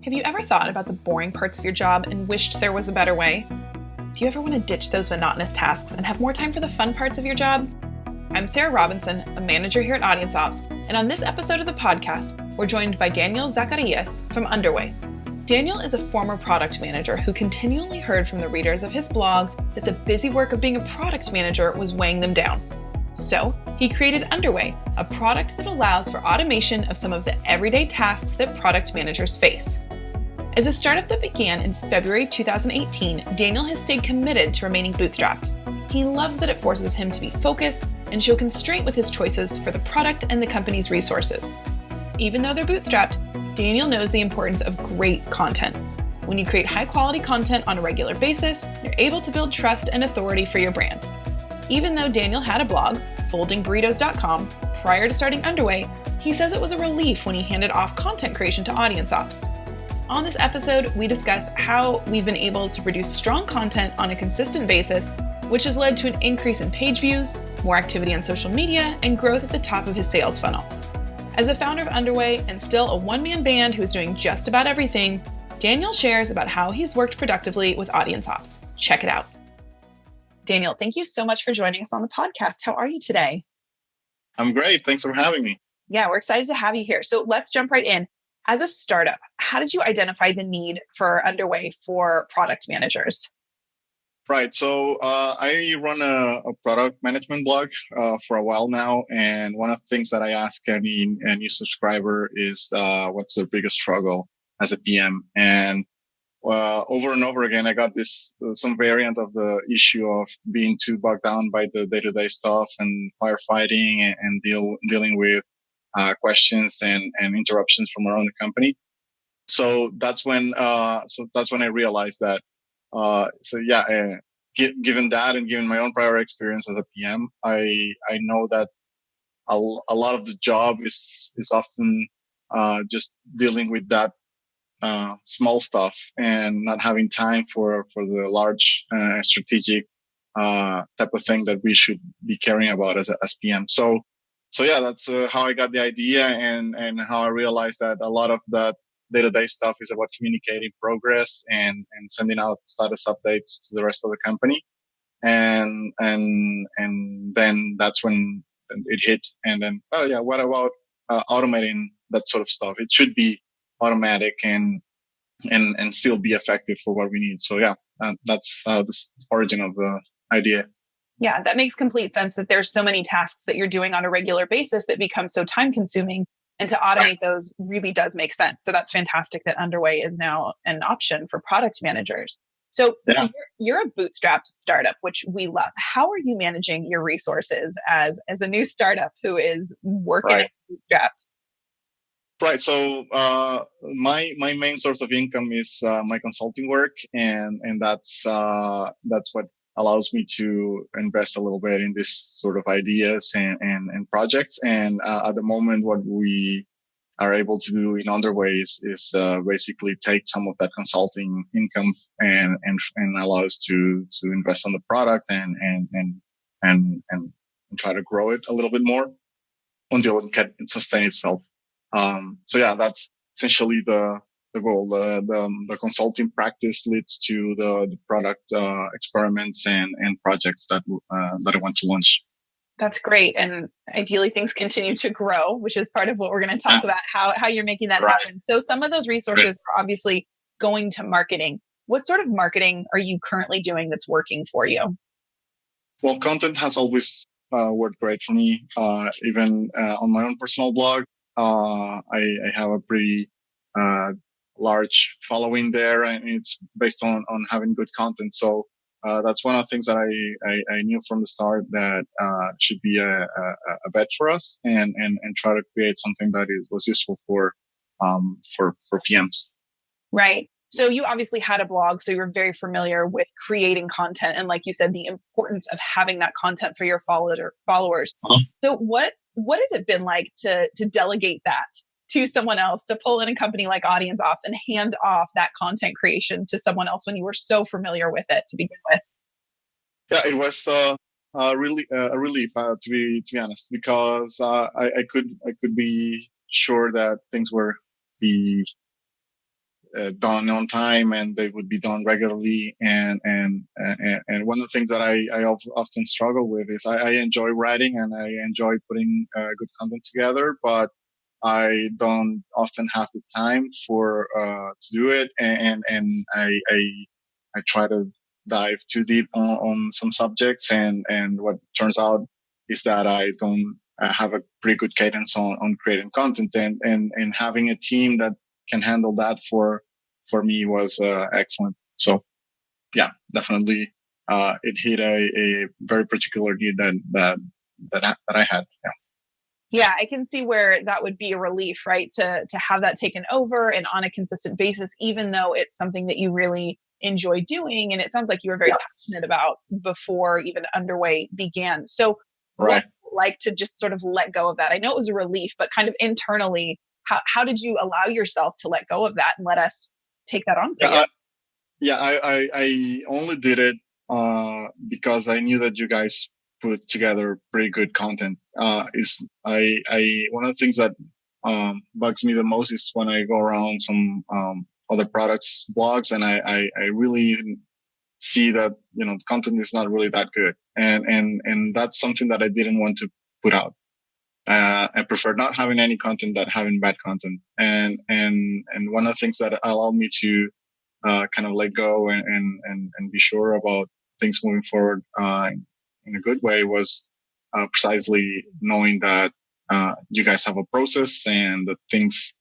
Have you ever thought about the boring parts of your job and wished there was a better way? Do you ever want to ditch those monotonous tasks and have more time for the fun parts of your job? I'm Sarah Robinson, a manager here at Audience Ops, and on this episode of the podcast, we're joined by Daniel Zacarias from Underway. Daniel is a former product manager who continually heard from the readers of his blog that the busy work of being a product manager was weighing them down. So, he created Underway, a product that allows for automation of some of the everyday tasks that product managers face. As a startup that began in February 2018, Daniel has stayed committed to remaining bootstrapped. He loves that it forces him to be focused and show constraint with his choices for the product and the company's resources. Even though they're bootstrapped, Daniel knows the importance of great content. When you create high-quality content on a regular basis, you're able to build trust and authority for your brand. Even though Daniel had a blog, foldingburritos.com, prior to starting Underway, he says it was a relief when he handed off content creation to Audience Ops. On this episode, we discuss how we've been able to produce strong content on a consistent basis, which has led to an increase in page views, more activity on social media, and growth at the top of his sales funnel. As a founder of Underway and still a one-man band who is doing just about everything, Daniel shares about how he's worked productively with Audience Ops. Check it out. Daniel, thank you so much for joining us on the podcast. How are you today? I'm great. Thanks for having me. Yeah, we're excited to have you here. So let's jump right in. As a startup, how did you identify the need for Underway for product managers? Right. So I run a product management blog for a while now. And one of the things that I ask any new subscriber is what's their biggest struggle as a PM? And over and over again, I got some variant of the issue of being too bogged down by the day-to-day stuff and firefighting and dealing with questions and interruptions from around the company. So that's when I realized that. Given that and given my own prior experience as a PM, I know that a lot of the job is often just dealing with that small stuff and not having time for the large strategic type of thing that we should be caring about as PM. So yeah, that's how I got the idea and how I realized that a lot of that day-to-day stuff is about communicating progress and sending out status updates to the rest of the company. And then that's when it hit. And then, what about automating that sort of stuff? It should be automatic and still be effective for what we need. So yeah, that's the origin of the idea. Yeah, that makes complete sense that there's so many tasks that you're doing on a regular basis that become so time consuming, and to automate those really does make sense. So that's fantastic that Underway is now an option for product managers. So you're a bootstrapped startup, which we love. How are you managing your resources as a new startup who is working at bootstrapped? Right. So my main source of income is my consulting work, and that's what allows me to invest a little bit in this sort of ideas and projects. And at the moment, what we are able to do in other ways is basically take some of that consulting income and allow us to invest on the product and try to grow it a little bit more until it can sustain itself. So yeah, that's essentially the goal. The consulting practice leads to the product experiments and projects that I want to launch. That's great. And ideally things continue to grow, which is part of what we're going to talk about, how you're making that happen. So some of those resources are obviously going to marketing. What sort of marketing are you currently doing that's working for you? Well, content has always worked great for me. Even on my own personal blog, I have a pretty large following there, and it's based on having good content. So that's one of the things that I knew from the start that should be a bet for us, and try to create something that was useful for PMs. Right. So you obviously had a blog, so you're very familiar with creating content, and like you said, the importance of having that content for your followers. So what has it been like to delegate that to someone else, to pull in a company like Audience Ops and hand off that content creation to someone else when you were so familiar with it to begin with? Yeah, it was really a relief, to be honest, because I could be sure that things were be done on time and they would be done regularly. And one of the things that I often struggle with is I enjoy writing and I enjoy putting good content together, but I don't often have the time to do it. And I try to dive too deep on some subjects. And what turns out is that I don't have a pretty good cadence on creating content, and having a team that can handle that for me was excellent. So yeah, definitely it hit a very particular need that I had. Yeah. Yeah, I can see where that would be a relief, right? To have that taken over and on a consistent basis, even though it's something that you really enjoy doing. And it sounds like you were very passionate about before even Underway began. So right. Like to just sort of let go of that? I know it was a relief, but kind of internally, how did you allow yourself to let go of that and let us take that on for you? I only did it because I knew that you guys put together pretty good content. One of the things that bugs me the most is when I go around some other products blogs and I really see that the content is not really that good, and that's something that I didn't want to put out. I prefer not having any content than having bad content, and one of the things that allowed me to kind of let go and be sure about things moving forward in a good way was precisely knowing that you guys have a process and that things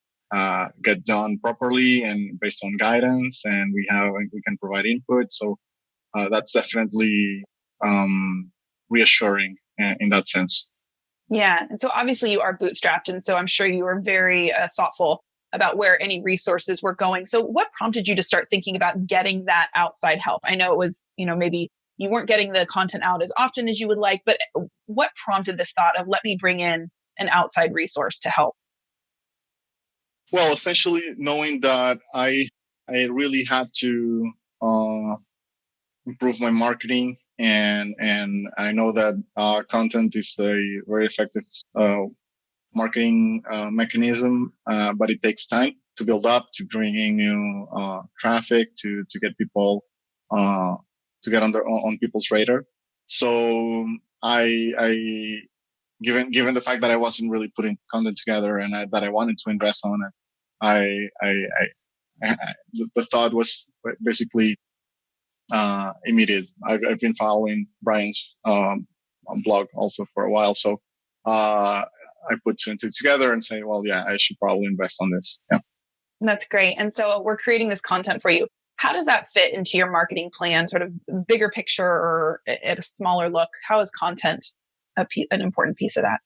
get done properly and based on guidance, and we can provide input. So that's definitely reassuring in that sense. Yeah. And so obviously you are bootstrapped. And so I'm sure you were very thoughtful about where any resources were going. So what prompted you to start thinking about getting that outside help? I know it was, maybe you weren't getting the content out as often as you would like, but what prompted this thought of let me bring in an outside resource to help? Well, essentially knowing that I really had to improve my marketing, and I know that content is a very effective marketing mechanism, but it takes time to build up, to bring in new traffic, to get people to get on people's radar. So I given the fact that I wasn't really putting content together and that I wanted to invest on it, the thought was basically immediate. I've been following Brian's blog also for a while, so I put two and two together and say, well, yeah, I should probably invest on this. Yeah, that's great. And so we're creating this content for you. How does that fit into your marketing plan, sort of bigger picture or at a smaller look? How is content an important piece of that?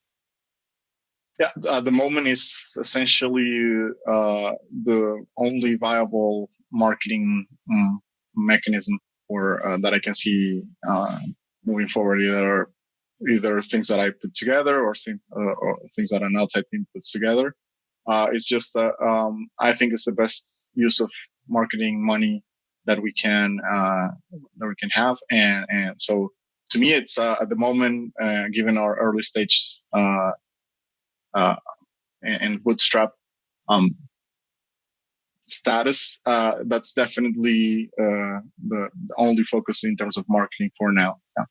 Yeah, the moment is essentially the only viable marketing mechanism for that I can see moving forward. Either things that I put together or things that an outside team puts together. It's just I think it's the best use of marketing money that we can have, and so to me, it's at the moment, given our early stage and bootstrap status, that's definitely the only focus in terms of marketing for now. Yeah.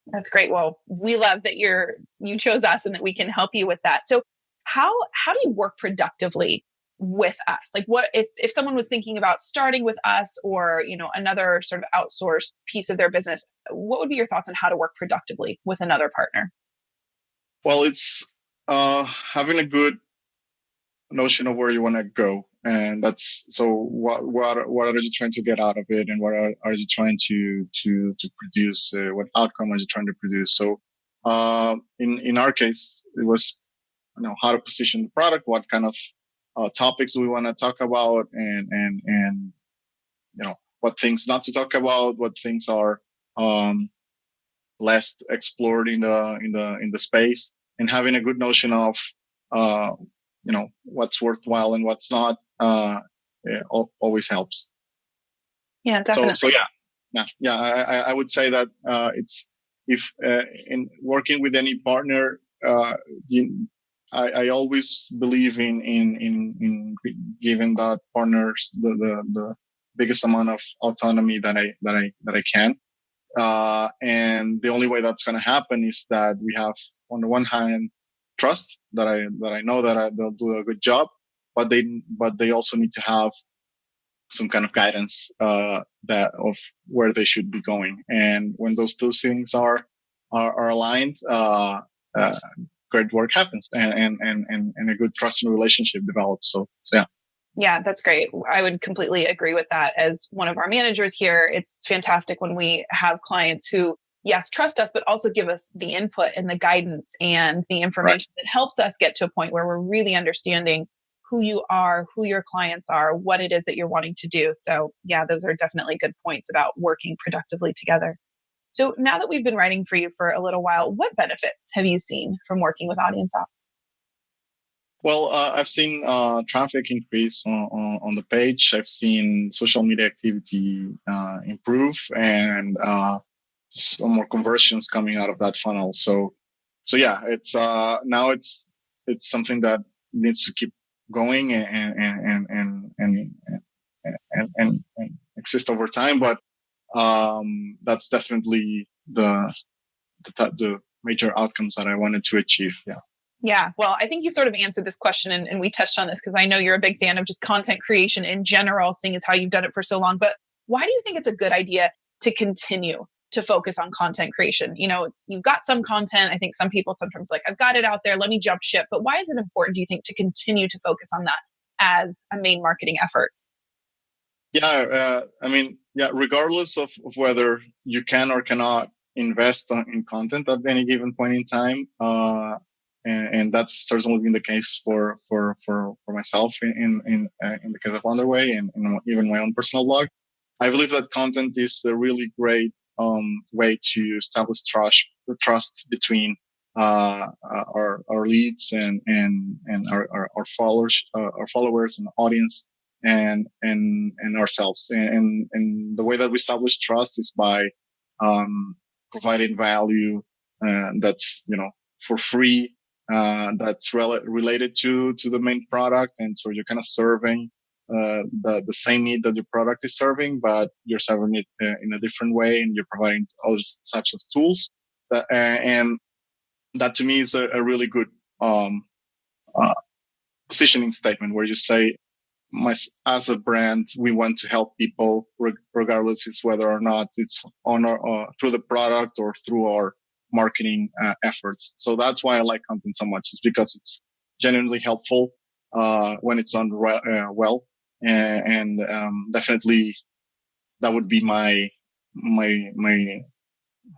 That's great. Well, we love that you chose us and that we can help you with that. So how do you work productively with us? Like what if someone was thinking about starting with us or, another sort of outsourced piece of their business, what would be your thoughts on how to work productively with another partner? Well, it's having a good notion of where you want to go. And that's, so what are you trying to get out of it? And what are you trying to produce? What outcome are you trying to produce? So, in our case, it was, how to position the product, what kind of, topics we want to talk about, and, what things not to talk about, what things are, less explored in the space, and having a good notion of, what's worthwhile and what's not, always helps. Yeah, definitely. So yeah. I would say that it's if in working with any partner, I always believe in giving that partners the biggest amount of autonomy that I can. And the only way that's going to happen is that we have, on the one hand, trust that I know that they'll do a good job, but they also need to have some kind of guidance, that of where they should be going. And when those two things are aligned, great work happens, and a good trusting relationship develops. So yeah. Yeah, that's great. I would completely agree with that. As one of our managers here, it's fantastic when we have clients who, yes, trust us, but also give us the input and the guidance and the information that helps us get to a point where we're really understanding who you are, who your clients are, what it is that you're wanting to do. So yeah, those are definitely good points about working productively together. So now that we've been writing for you for a little while, what benefits have you seen from working with Audience Ops? Well, I've seen traffic increase on the page. I've seen social media activity improve, and some more conversions coming out of that funnel. So yeah, it's now it's something that needs to keep going and exist over time. But that's definitely the major outcomes that I wanted to achieve. Yeah. Yeah, well, I think you sort of answered this question, and we touched on this because I know you're a big fan of just content creation in general, seeing as how you've done it for so long. But why do you think it's a good idea to continue to focus on content creation? You know, you've got some content. I think some people sometimes like, I've got it out there, let me jump ship. But why is it important, do you think, to continue to focus on that as a main marketing effort? Yeah, I mean, yeah, regardless of whether you can or cannot invest in content at any given point in time, and that's certainly been the case for myself in the case of Underway, and even my own personal blog. I believe that content is a really great way to establish trust between our leads and our followers and audience and ourselves. And the way that we establish trust is by providing value that's, for free, that's related to the main product. And so you're kind of serving the same need that your product is serving, but you're serving it in a different way, and you're providing other types of tools. And that to me is a really good positioning statement, where you say, as a brand, we want to help people regardless it's whether or not it's on through the product or through our marketing efforts. So that's why I like content so much, is because it's genuinely helpful when it's done well, and definitely that would be my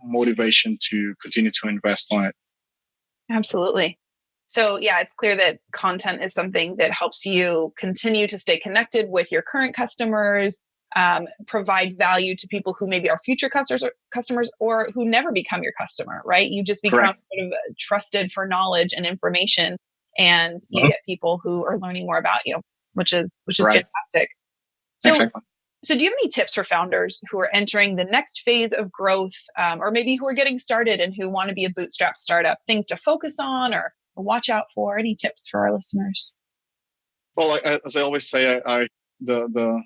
motivation to continue to invest on it. Absolutely. So yeah, it's clear that content is something that helps you continue to stay connected with your current customers, provide value to people who maybe are future customers or who never become your customer, right? You just become sort of trusted for knowledge and information, and you get people who are learning more about you, which is fantastic. So, exactly. So do you have any tips for founders who are entering the next phase of growth, or maybe who are getting started and who want to be a bootstrap startup, things to focus on or watch out for? Any tips for our listeners? Well, as I always say, the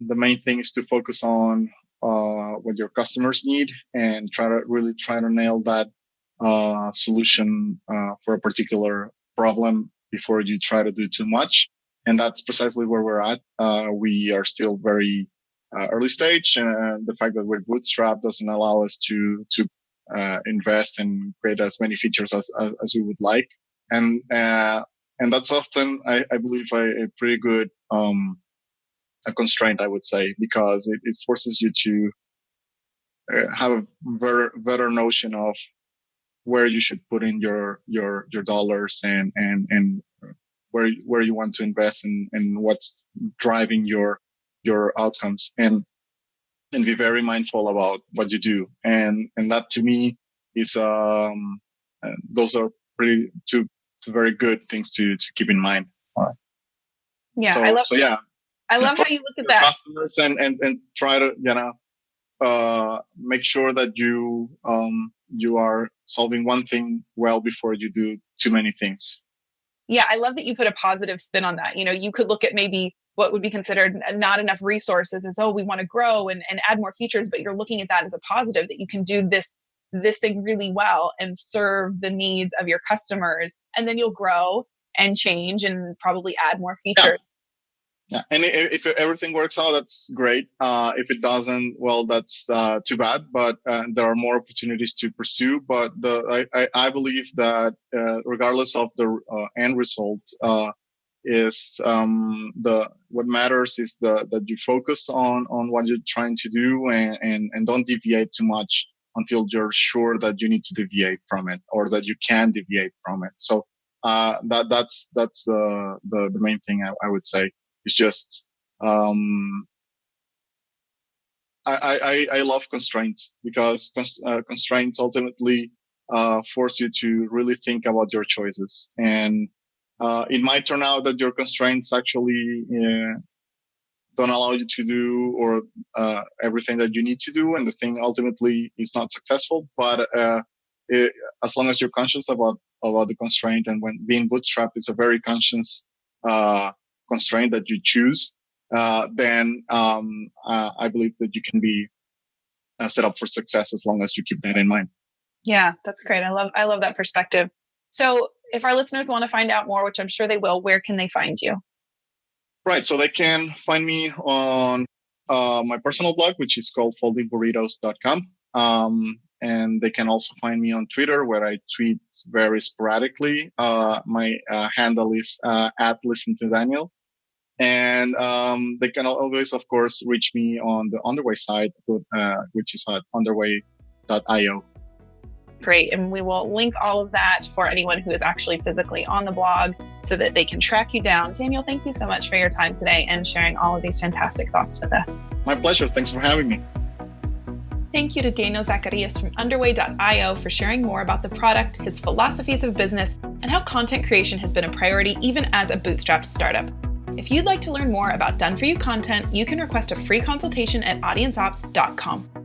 main thing is to focus on what your customers need, and try to nail that solution for a particular problem before you try to do too much. And that's precisely where we're at. We are still very early stage, and the fact that we're bootstrapped doesn't allow us to invest and create as many features as we would like. And that's often, I believe, a pretty good a constraint, I would say, because it forces you to have a better notion of where you should put in your dollars, and where you want to invest, and what's driving your outcomes, and be very mindful about what you do. And that to me is those are pretty two very good things to keep in mind. Yeah, I love how you look at that. Customers and try to make sure that you are solving one thing well before you do too many things. Yeah, I love that you put a positive spin on that. You could look at maybe what would be considered not enough resources as, we want to grow and add more features, but you're looking at that as a positive, that you can do this thing really well and serve the needs of your customers. And then you'll grow and change and probably add more features. Yeah. And if everything works out, that's great. If it doesn't, well, that's too bad. But there are more opportunities to pursue. But I believe that regardless of the end result, is what matters is that you focus on what you're trying to do and don't deviate too much until you're sure that you need to deviate from it or that you can deviate from it. So that's the main thing I would say. It's just I love constraints because constraints ultimately force you to really think about your choices, and it might turn out that your constraints actually don't allow you to do or everything that you need to do, and the thing ultimately is not successful. But as long as you're conscious about the constraint, and when being bootstrapped is a very conscious constraint that you choose, then I believe that you can be set up for success as long as you keep that in mind. Yeah, that's great. I love that perspective. So if our listeners want to find out more, which I'm sure they will, where can they find you? Right. So they can find me on my personal blog, which is called foldingburritos.com. And they can also find me on Twitter, where I tweet very sporadically. My handle is @ListenToDaniel. And they can always, of course, reach me on the Underway site, which is at underway.io. Great. And we will link all of that for anyone who is actually physically on the blog so that they can track you down. Daniel, thank you so much for your time today and sharing all of these fantastic thoughts with us. My pleasure. Thanks for having me. Thank you to Daniel Zacarias from underway.io for sharing more about the product, his philosophies of business, and how content creation has been a priority even as a bootstrapped startup. If you'd like to learn more about done-for-you content, you can request a free consultation at audienceops.com.